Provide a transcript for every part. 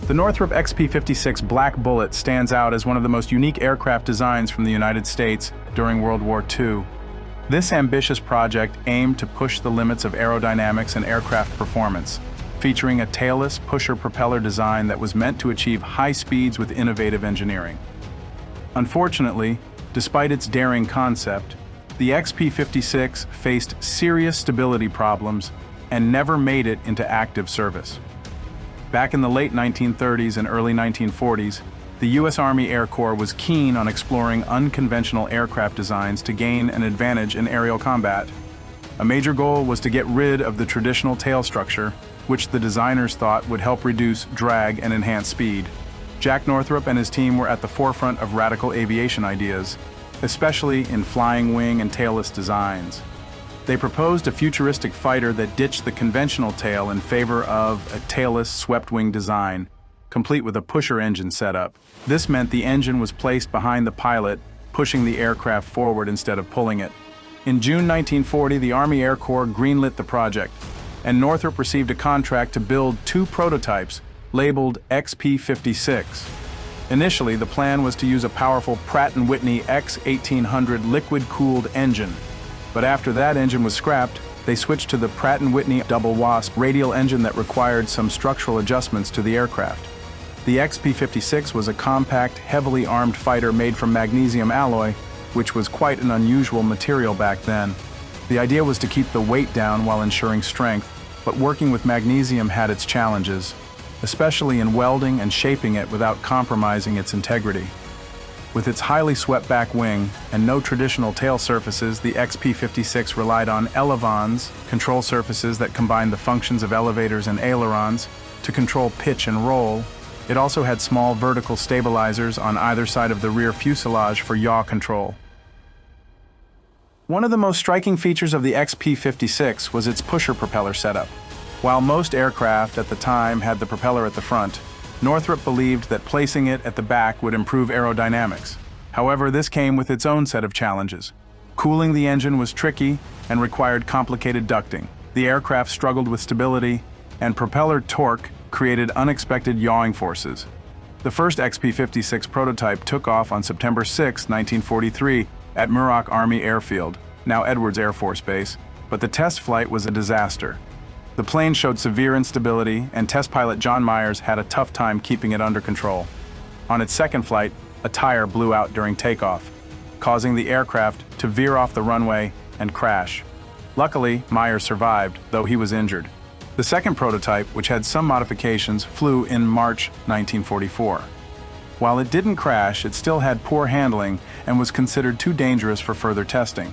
The Northrop XP-56 Black Bullet stands out as one of the most unique aircraft designs from the United States during World War II. This ambitious project aimed to push the limits of aerodynamics and aircraft performance, featuring a tailless pusher-propeller design that was meant to achieve high speeds with innovative engineering. Unfortunately, despite its daring concept, the XP-56 faced serious stability problems and never made it into active service. Back in the late 1930s and early 1940s, the U.S. Army Air Corps was keen on exploring unconventional aircraft designs to gain an advantage in aerial combat. A major goal was to get rid of the traditional tail structure, which the designers thought would help reduce drag and enhance speed. Jack Northrop and his team were at the forefront of radical aviation ideas, especially in flying wing and tailless designs. They proposed a futuristic fighter that ditched the conventional tail in favor of a tailless swept-wing design, complete with a pusher engine setup. This meant the engine was placed behind the pilot, pushing the aircraft forward instead of pulling it. In June 1940, the Army Air Corps greenlit the project, and Northrop received a contract to build 2 prototypes labeled XP-56. Initially, the plan was to use a powerful Pratt Whitney X-1800 liquid-cooled engine. But after that engine was scrapped, they switched to the Pratt Whitney Wasp radial engine that required some structural adjustments to the aircraft. The XP-56 was a compact, heavily armed fighter made from magnesium alloy, which was quite an unusual material back then. The idea was to keep the weight down while ensuring strength, but working with magnesium had its challenges, especially in welding and shaping it without compromising its integrity. With its highly swept-back wing and no traditional tail surfaces, the XP-56 relied on elevons, control surfaces that combined the functions of elevators and ailerons, to control pitch and roll. It also had small vertical stabilizers on either side of the rear fuselage for yaw control. One of the most striking features of the XP-56 was its pusher-propeller setup. While most aircraft at the time had the propeller at the front, Northrop believed that placing it at the back would improve aerodynamics. However, this came with its own set of challenges. Cooling the engine was tricky and required complicated ducting. The aircraft struggled with stability, and propeller torque created unexpected yawing forces. The first XP-56 prototype took off on September 6, 1943, at Muroc Army Airfield, now Edwards Air Force Base, but the test flight was a disaster. The plane showed severe instability, and test pilot John Myers had a tough time keeping it under control. On its second flight, a tire blew out during takeoff, causing the aircraft to veer off the runway and crash. Luckily, Myers survived, though he was injured. The second prototype, which had some modifications, flew in March 1944. While it didn't crash, it still had poor handling and was considered too dangerous for further testing.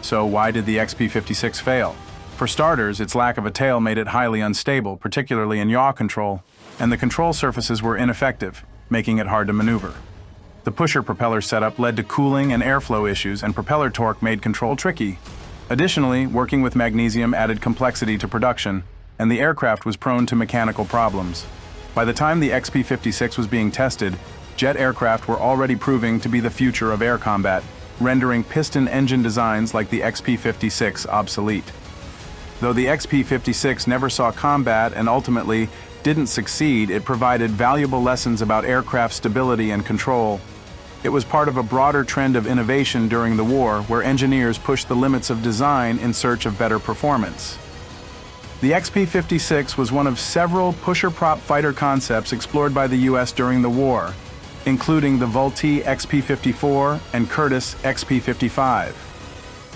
So why did the XP-56 fail? For starters, its lack of a tail made it highly unstable, particularly in yaw control, and the control surfaces were ineffective, making it hard to maneuver. The pusher-propeller setup led to cooling and airflow issues, and propeller torque made control tricky. Additionally, working with magnesium added complexity to production, and the aircraft was prone to mechanical problems. By the time the XP-56 was being tested, jet aircraft were already proving to be the future of air combat, rendering piston engine designs like the XP-56 obsolete. Though the XP-56 never saw combat and ultimately didn't succeed, it provided valuable lessons about aircraft stability and control. It was part of a broader trend of innovation during the war, where engineers pushed the limits of design in search of better performance. The XP-56 was one of several pusher-prop fighter concepts explored by the U.S. during the war, including the Vultee XP-54 and Curtiss XP-55.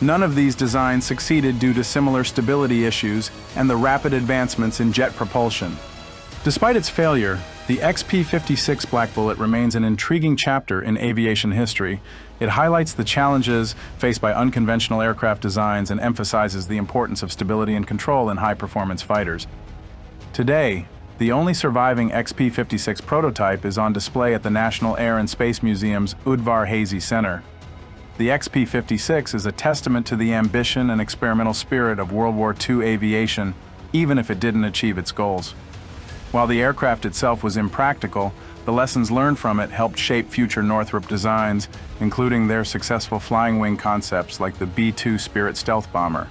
None of these designs succeeded due to similar stability issues and the rapid advancements in jet propulsion. Despite its failure, the XP-56 Black Bullet remains an intriguing chapter in aviation history. It highlights the challenges faced by unconventional aircraft designs and emphasizes the importance of stability and control in high-performance fighters. Today, the only surviving XP-56 prototype is on display at the National Air and Space Museum's Udvar Hazy Center. The XP-56 is a testament to the ambition and experimental spirit of World War II aviation, even if it didn't achieve its goals. While the aircraft itself was impractical, the lessons learned from it helped shape future Northrop designs, including their successful flying wing concepts like the B-2 Spirit stealth bomber.